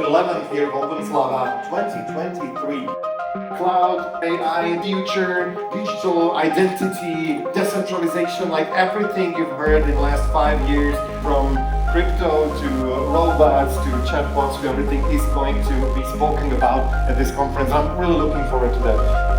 11th year of OpenSlava 2023. Cloud, AI, future, digital identity, decentralization, like everything you've heard in the last 5 years, from crypto to robots to chatbots to everything is going to be spoken about at this conference. I'm really looking forward to that.